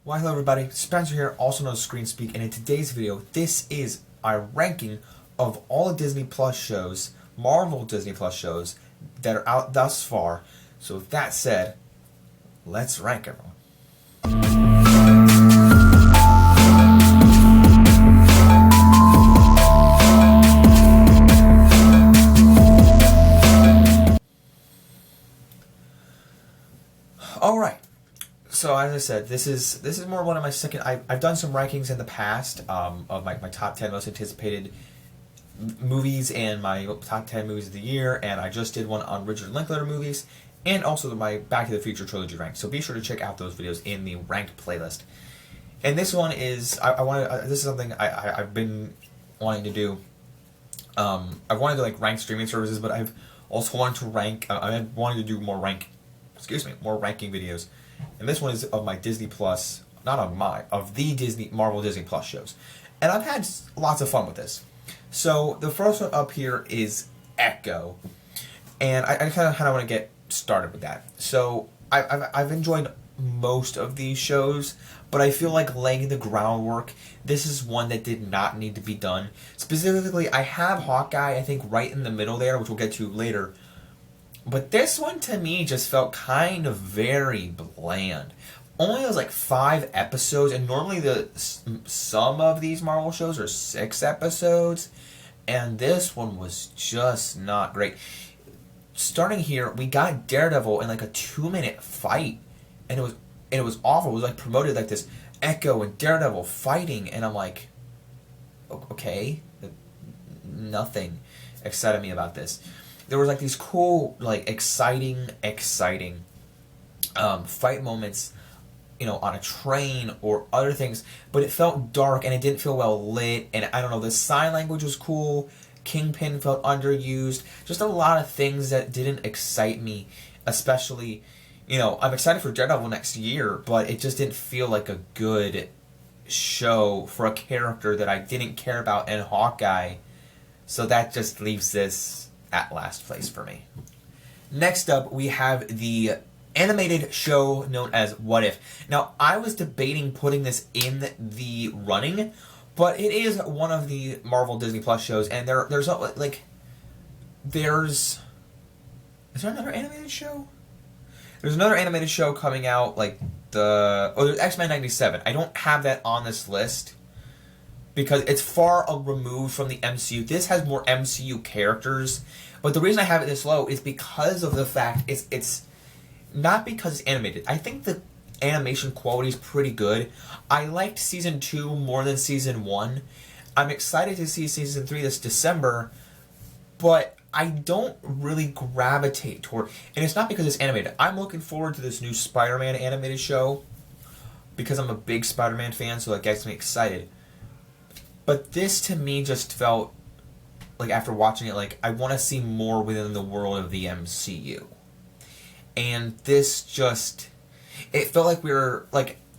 Well, hello everybody, Spencer here, also known as ScreenSpeak, and in today's video, this is our ranking of all the Disney Plus shows, Marvel Disney Plus shows, that are out thus far. So with that said, let's rank everyone. Alright. So as I said, this is more one of my second. I've done some rankings in the past of my top 10 most anticipated movies and my top 10 movies of the year, and I just did one on Richard Linklater movies and also my Back to the Future trilogy rank. So be sure to check out those videos in the ranked playlist. And this one is this is something I've been wanting to do. I've wanted to rank streaming services, but I've also wanted to rank. I've wanted to do more ranking videos. And this one is of my Disney Plus, of the Marvel Disney Plus shows. And I've had lots of fun with this. So the first one up here is Echo. And I kind of want to get started with that. So I've enjoyed most of these shows, but I feel like laying the groundwork, this is one that did not need to be done. Specifically, I have Hawkeye, I think, right in the middle there, which we'll get to later. But this one, to me, just felt kind of very bland. Only was 5 episodes, and normally some of these Marvel shows are 6 episodes, and this one was just not great. Starting here, we got Daredevil in a 2-minute fight, and it was awful. It was promoted this Echo and Daredevil fighting, and I'm like, okay, nothing excited me about this. There was these cool, exciting fight moments, on a train or other things, but it felt dark and it didn't feel well lit, and I don't know, the sign language was cool, Kingpin felt underused, just a lot of things that didn't excite me, especially, I'm excited for Daredevil next year, but it just didn't feel like a good show for a character that I didn't care about in Hawkeye, so that just leaves this at last place for me. Next up, we have the animated show known as What If. Now, I was debating putting this in the running, but it is one of the Marvel Disney Plus shows, and there's is there another animated show? There's another animated show coming out, there's X-Men 97. I don't have that on this list because it's far removed from the MCU. This has more MCU characters, but the reason I have it this low is because of the fact it's not because it's animated. I think the animation quality is pretty good. I liked Season 2 more than Season 1. I'm excited to see Season 3 this December, but I don't really gravitate toward, and it's not because it's animated. I'm looking forward to this new Spider-Man animated show because I'm a big Spider-Man fan, so that gets me excited. But this, to me, just felt after watching it, I want to see more within the world of the MCU. And this just, it felt like we were,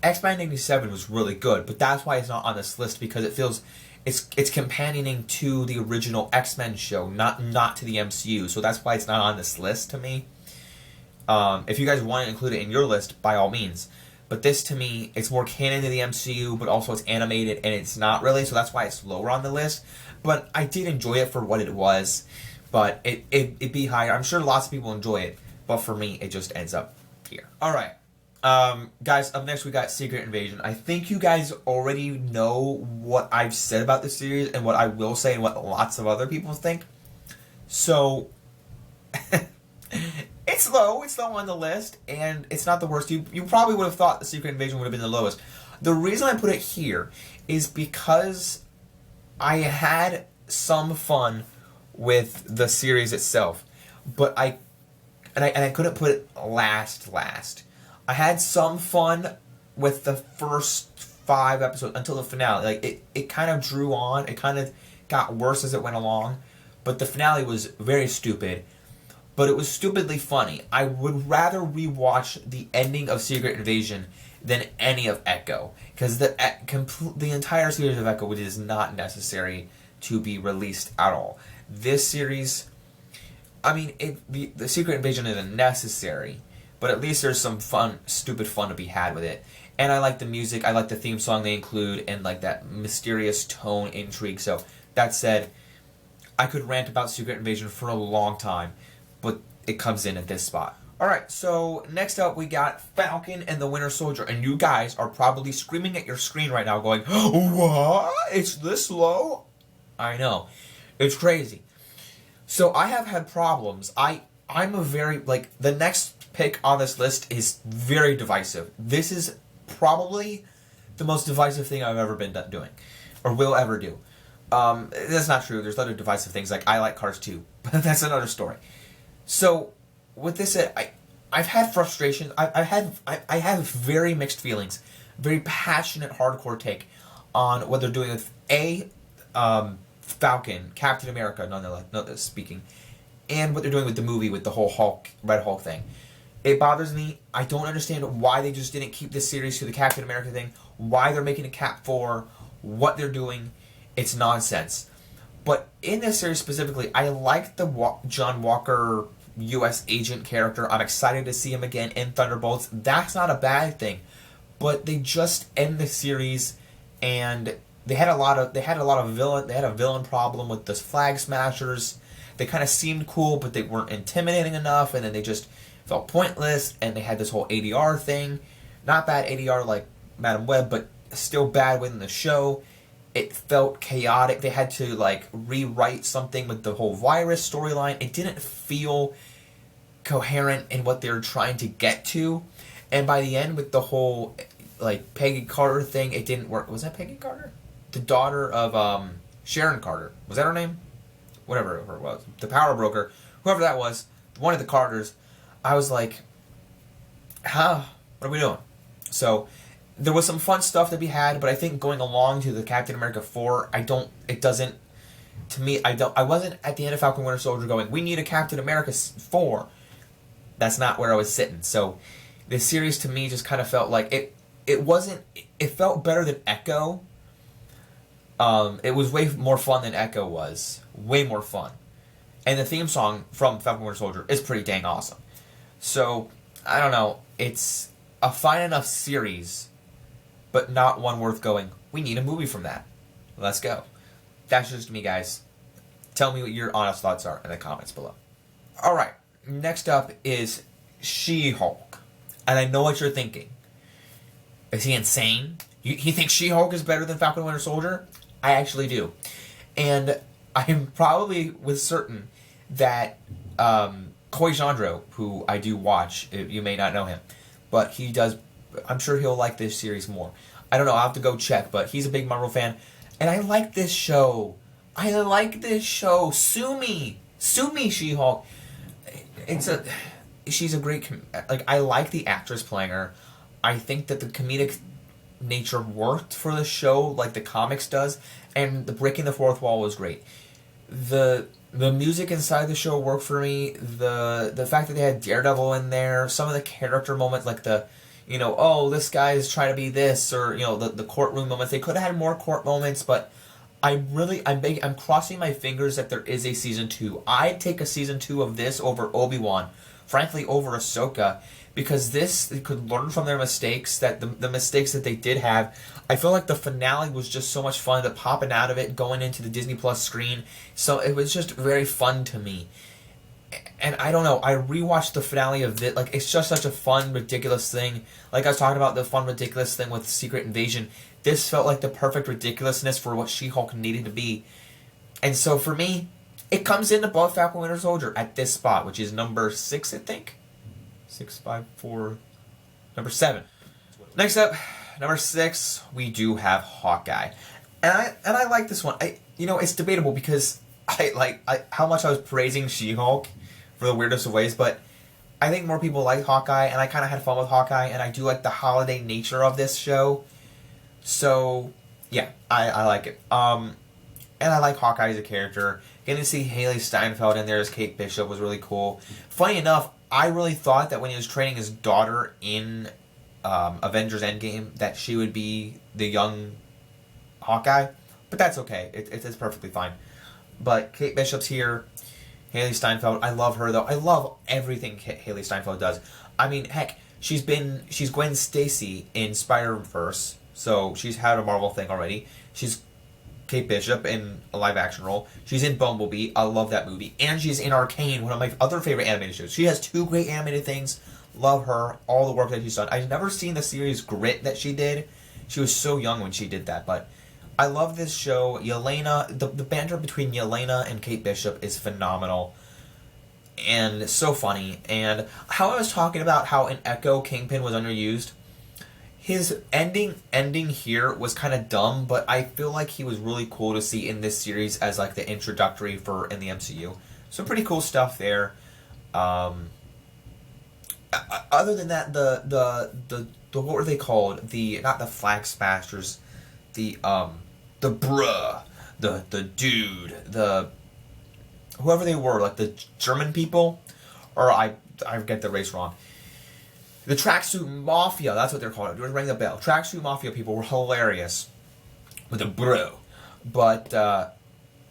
X-Men 97 was really good, but that's why it's not on this list, because it feels, it's companioning to the original X-Men show, not to the MCU, so that's why it's not on this list to me. If you guys want to include it in your list, by all means. But this, to me, it's more canon to the MCU, but also it's animated, and it's not really, so that's why it's lower on the list. But I did enjoy it for what it was, but it'd be higher. I'm sure lots of people enjoy it, but for me, it just ends up here. Alright, guys, up next we got Secret Invasion. I think you guys already know what I've said about this series, and what I will say, and what lots of other people think. So, it's low on the list, and it's not the worst. You probably would have thought the Secret Invasion would have been the lowest. The reason I put it here is because I had some fun with the series itself, but I couldn't put it last. I had some fun with the first 5 episodes until the finale. It kind of drew on. It kind of got worse as it went along, but the finale was very stupid. But it was stupidly funny. I would rather rewatch the ending of Secret Invasion than any of Echo, because the entire series of Echo is not necessary to be released at all. This series, I mean, the Secret Invasion isn't necessary, but at least there's some fun, stupid fun to be had with it. And I like the music. I like the theme song they include and like that mysterious tone intrigue. So that said, I could rant about Secret Invasion for a long time, but it comes in at this spot. Alright, so next up we got Falcon and the Winter Soldier, and you guys are probably screaming at your screen right now going, what? It's this low? I know. It's crazy. So I have had problems. I'm a very, like, the next pick on this list is very divisive. This is probably the most divisive thing I've ever been doing, or will ever do. That's not true. There's other divisive things, like I like Cars too, but that's another story. So, with this said, I've had frustration. I have very mixed feelings, very passionate, hardcore take on what they're doing with Falcon, Captain America, nonetheless speaking, and what they're doing with the movie with the whole Hulk, Red Hulk thing. It bothers me. I don't understand why they just didn't keep this series to the Captain America thing, why they're making a Cap 4, what they're doing. It's nonsense. But in this series specifically, I like the John Walker U.S. agent character. I'm excited to see him again in Thunderbolts. That's not a bad thing. But they just end the series, and they had a villain problem with the Flag Smashers. They kind of seemed cool, but they weren't intimidating enough, and then they just felt pointless, and they had this whole ADR thing. Not bad ADR like Madam Web, but still bad within the show. It felt chaotic. They had to, like, rewrite something with the whole virus storyline. It didn't feel coherent in what they were trying to get to. And by the end, with the whole, like, Peggy Carter thing, it didn't work. Was that Peggy Carter? The daughter of Sharon Carter. Was that her name? Whatever it was. The power broker. Whoever that was. One of the Carters. I was like, huh? What are we doing? So there was some fun stuff to be had, but I think going along to the Captain America 4, to me, I wasn't at the end of Falcon Winter Soldier going, we need a Captain America 4. That's not where I was sitting. So this series to me just kind of felt like it felt better than Echo. It was way more fun than Echo was. Way more fun. And the theme song from Falcon Winter Soldier is pretty dang awesome. So, I don't know. It's a fine enough series, but not one worth going, we need a movie from that. Let's go. That's just me, guys. Tell me what your honest thoughts are in the comments below. Alright, next up is She-Hulk. And I know what you're thinking. Is he insane? He thinks She-Hulk is better than Falcon Winter Soldier? I actually do. And I'm probably with certain that Coy Jandreau, who I do watch, you may not know him, but he does, I'm sure he'll like this series more. I don't know, I'll have to go check, but he's a big Marvel fan, and I like this show. Sue me, She-Hulk. She's a great, I like the actress playing her. I think that the comedic nature worked for the show like the comics does, and the breaking the fourth wall was great. The music inside the show worked for me. The fact that they had Daredevil in there, some of the character moments, like this guy is trying to be this, or the courtroom moments. They could have had more court moments, but I'm crossing my fingers that there is a season 2. I'd take a season 2 of this over Obi-Wan, frankly over Ahsoka, because they could learn from their mistakes, that the mistakes that they did have. I feel like the finale was just so much fun, popping out of it, going into the Disney Plus screen. So it was just very fun to me. And I don't know, I rewatched the finale of it. Like, it's just such a fun, ridiculous thing. Like I was talking about the fun, ridiculous thing with Secret Invasion. This felt like the perfect ridiculousness for what She-Hulk needed to be. And so for me, it comes in above Falcon Winter Soldier at this spot, which is number 6, I think. 6, 5, 4, number 7. Next up, number 6, we do have Hawkeye, and I like this one. It's debatable because how much I was praising She-Hulk for the weirdest of ways, but I think more people like Hawkeye, and I kind of had fun with Hawkeye, and I do like the holiday nature of this show. So yeah, I like it. And I like Hawkeye as a character. Getting to see Haley Steinfeld in there as Kate Bishop was really cool. Funny enough, I really thought that when he was training his daughter in Avengers Endgame that she would be the young Hawkeye, but that's okay. It's perfectly fine. But Kate Bishop's here. Haley Steinfeld, I love her though. I love everything Haley Steinfeld does. I mean, heck, she's Gwen Stacy in Spider-Verse, so she's had a Marvel thing already. She's Kate Bishop in a live action role. She's in Bumblebee. I love that movie. And she's in Arcane, one of my other favorite animated shows. She has 2 great animated things. Love her. All the work that she's done. I've never seen the series Grit that she did. She was so young when she did that, but I love this show. Yelena, the banter between Yelena and Kate Bishop is phenomenal. And so funny. And how I was talking about how in Echo, Kingpin was underused. His ending here was kind of dumb, but I feel like he was really cool to see in this series as like the introductory for in the MCU. Some pretty cool stuff there. Other than that, the what were they called? The not the Flag Smashers, the bruh, the dude, the whoever they were, like the German people, or I get the race wrong. The Tracksuit Mafia, that's what they're called. Ring the bell. Tracksuit Mafia people were hilarious with the bro. But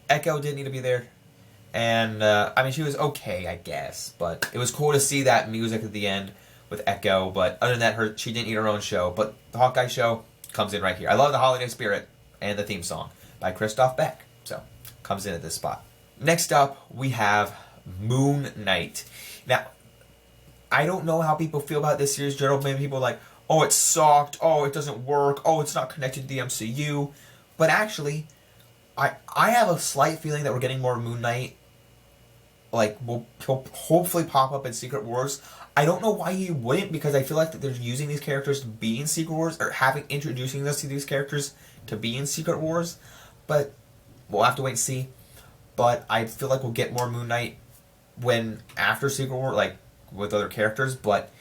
Echo didn't need to be there. And, I mean, she was okay, I guess. But it was cool to see that music at the end with Echo. But other than that, she didn't need her own show. But the Hawkeye show comes in right here. I love the holiday spirit and the theme song by Christoph Beck. So, comes in at this spot. Next up, we have Moon Knight. Now, I don't know how people feel about this series, Gerald. Maybe people are like, oh, it sucked. Oh, it doesn't work. Oh, it's not connected to the MCU. But actually, I have a slight feeling that we're getting more Moon Knight. Like, he'll hopefully pop up in Secret Wars. I don't know why he wouldn't, because I feel like that they're using these characters to be in Secret Wars, or introducing us to these characters to be in Secret Wars. But we'll have to wait and see. But I feel like we'll get more Moon Knight after Secret War, like, with other characters, but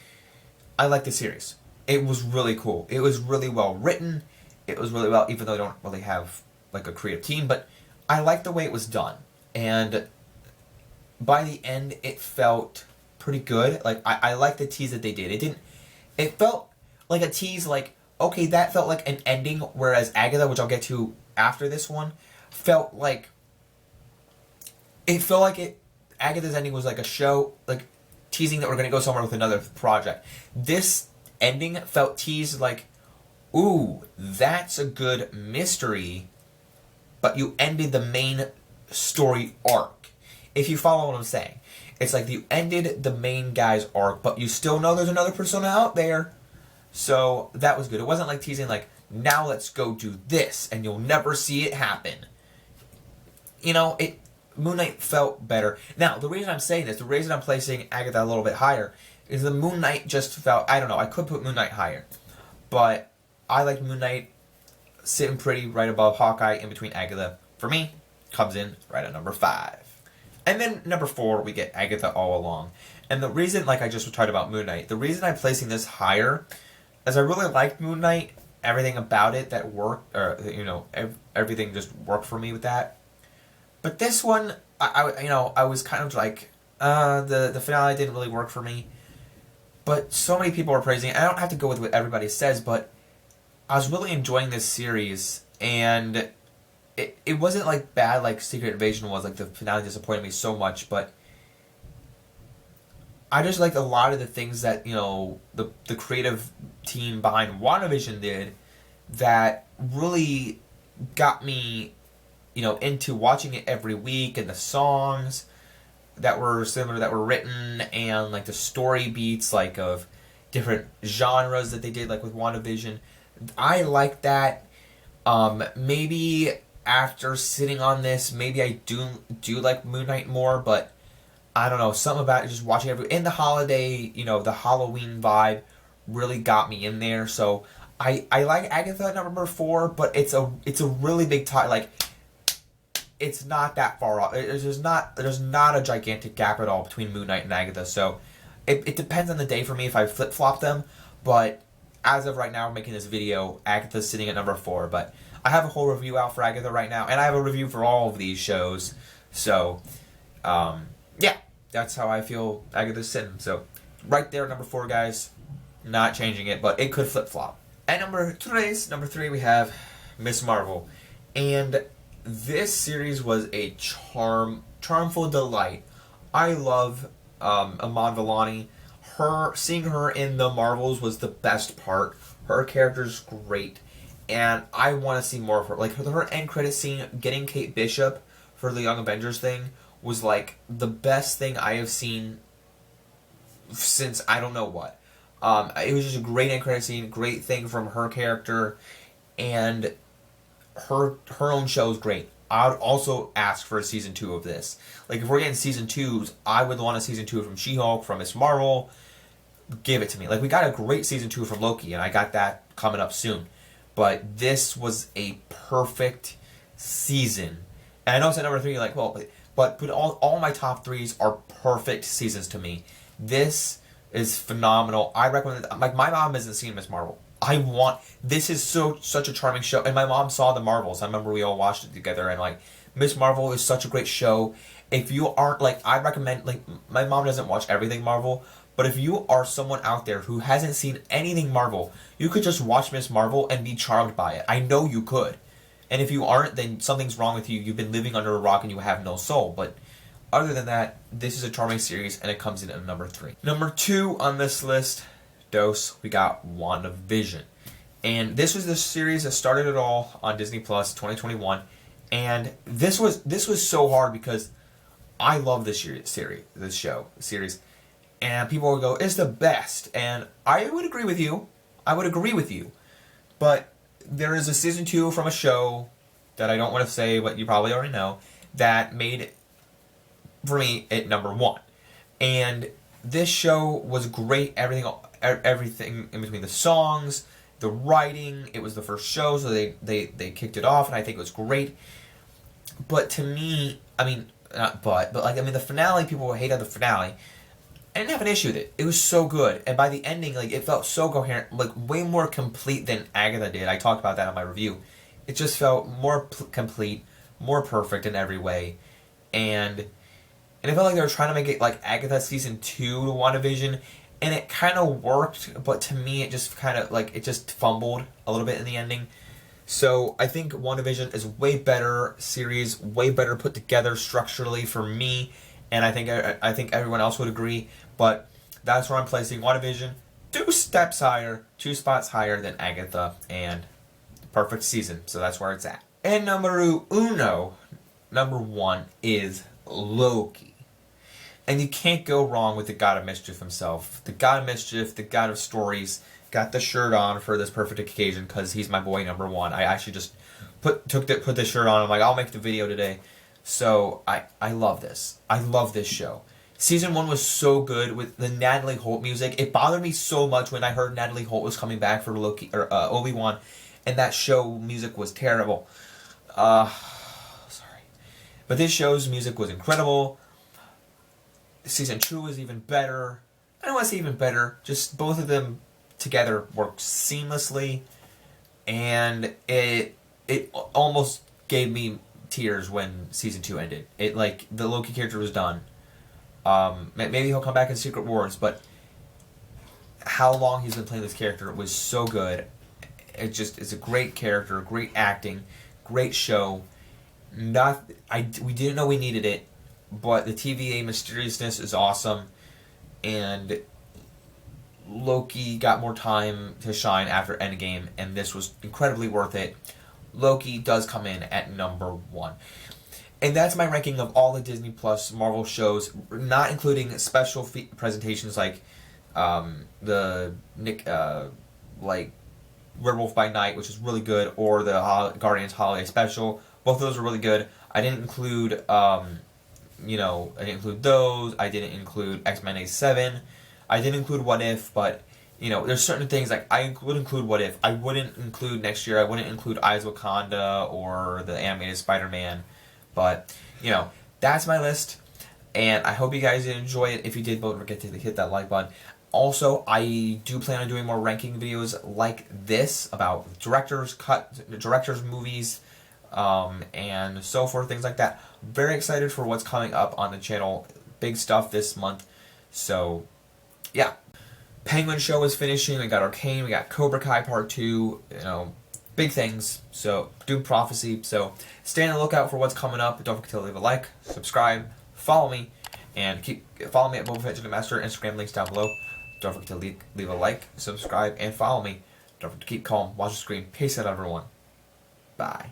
I like the series. It was really cool. It was really well written. It was really well, even though I don't really have like a creative team, but I like the way it was done. And by the end, it felt pretty good. Like I like the tease that they did. It felt like a tease. Like, okay, that felt like an ending. Whereas Agatha, which I'll get to after this one, felt like Agatha's ending was like a show, like teasing that we're going to go somewhere with another project. This ending felt teased like, ooh, that's a good mystery, but you ended the main story arc. If you follow what I'm saying. It's like you ended the main guy's arc, but you still know there's another persona out there. So that was good. It wasn't like teasing like, now let's go do this, and you'll never see it happen. You know, Moon Knight felt better. Now, the reason I'm saying this, the reason I'm placing Agatha a little bit higher, is the Moon Knight just felt, I don't know, I could put Moon Knight higher. But I like Moon Knight sitting pretty right above Hawkeye, in between Agatha. For me, comes in right at number 5. And then number 4, we get Agatha All Along. And the reason, like I just talked about Moon Knight, the reason I'm placing this higher is I really liked Moon Knight, everything about it that worked, or, you know, everything just worked for me with that. But this one, I was kind of like, the finale didn't really work for me. But so many people are praising it. I don't have to go with what everybody says, but I was really enjoying this series, and it wasn't like bad like Secret Invasion was. Like the finale disappointed me so much, but I just liked a lot of the things that, you know, the creative team behind WandaVision did that really got me, you know, into watching it every week, and the songs that were similar, that were written, and like the story beats, like of different genres that they did, like with WandaVision. I like that. Maybe after sitting on this, maybe I do like Moon Knight more, but I don't know, something about it, just watching in the holiday, you know, the Halloween vibe really got me in there. So I like Agatha at number 4, but it's a really big tie. Like, it's not that far off. There's not a gigantic gap at all between Moon Knight and Agatha. So it depends on the day for me if I flip flop them. But as of right now, making this video, Agatha's sitting at number 4. But I have a whole review out for Agatha right now, and I have a review for all of these shows. So yeah, that's how I feel Agatha's sitting. So right there, number 4, guys. Not changing it, but it could flip flop. At number 3, we have Miss Marvel, and this series was a charmful delight. I love Iman Vellani. seeing her in the Marvels was the best part. Her character's great, and I want to see more of her. Like her end credit scene, getting Kate Bishop for the Young Avengers thing was like the best thing I have seen since I don't know what. It was just a great end credit scene, great thing from her character, and her own show is great. I would also ask for a season 2 of this. Like, if we're getting season 2s, I would want a season 2 from She-Hulk, from Miss Marvel. Give it to me. Like, we got a great season 2 from Loki, and I got that coming up soon. But this was a perfect season. And I know it's at number 3, like, well, but all my top 3s are perfect seasons to me. This is phenomenal. I recommend it. Like, my mom hasn't seen Miss Marvel. This is such a charming show, and my mom saw the Marvels. I remember we all watched it together, and like, Miss Marvel is such a great show. If you aren't, like, I recommend, like, my mom doesn't watch everything Marvel, but if you are someone out there who hasn't seen anything Marvel, you could just watch Miss Marvel and be charmed by it. I know you could. And if you aren't, then something's wrong with you. You've been living under a rock and you have no soul. But other than that, this is a charming series, and it comes in at number 3. Number 2 on this list, we got WandaVision. And this was the series that started it all on Disney Plus 2021. And this was so hard because I love this series. And people would go, it's the best. And I would agree with you. But there is a season 2 from a show that I don't want to say, but you probably already know, that made it, for me, at number 1. And this show was great. Everything in between, the songs, the writing. It was the first show, so they kicked it off, and I think it was great. But to me, I mean, the finale, people hated the finale. I didn't have an issue with it. It was so good, and by the ending, like, it felt so coherent, like way more complete than Agatha did. I talked about that in my review. It just felt more complete, more perfect in every way, and it felt like they were trying to make it like Agatha season 2 to WandaVision. And it kind of worked, but to me it just kind of, like, it just fumbled a little bit in the ending. So I think WandaVision is a way better series, way better put together structurally for me, and I think everyone else would agree. But that's where I'm placing WandaVision, 2 spots higher than Agatha, and perfect season. So that's where it's at. And number 1 is Loki. And you can't go wrong with the God of Mischief himself. The God of Mischief, the God of Stories, got the shirt on for this perfect occasion because he's my boy number 1. I actually just put this shirt on. I'm like, I'll make the video today. So I love this. I love this show. Season 1 was so good with the Natalie Holt music. It bothered me so much when I heard Natalie Holt was coming back for Loki or Obi-Wan, and that show music was terrible. Sorry, but this show's music was incredible. Season 2 was even better. I don't want to say even better. Just both of them together worked seamlessly, and it almost gave me tears when season 2 ended. It, like, the Loki character was done. Maybe he'll come back in Secret Wars, but how long he's been playing this character was so good. It's a great character, great acting, great show. We didn't know we needed it. But the TVA mysteriousness is awesome, and Loki got more time to shine after Endgame, and this was incredibly worth it. Loki does come in at number 1. And that's my ranking of all the Disney Plus Marvel shows, not including special presentations like like Werewolf by Night, which is really good, or the Guardians Holiday Special. Both of those are really good. I didn't include... I didn't include those. I didn't include X-Men 87. I didn't include What If, but, there's certain things, like, I would include What If. I wouldn't include next year. I wouldn't include Eyes Wakanda or the animated Spider-Man. But, that's my list. And I hope you guys enjoy it. If you did, don't forget to hit that like button. Also, I do plan on doing more ranking videos like this about directors, movies, and so forth, things like that. Very excited for what's coming up on the channel. Big stuff this month. So, yeah. Penguin Show is finishing. We got Arcane. We got Cobra Kai Part 2. Big things. So, Doom Prophecy. So, stay on the lookout for what's coming up. Don't forget to leave a like, subscribe, follow me, and follow me at Boba Fett Jedi Master. Instagram links down below. Don't forget to leave a like, subscribe, and follow me. Don't forget to keep calm, watch the screen. Peace out, everyone. Bye.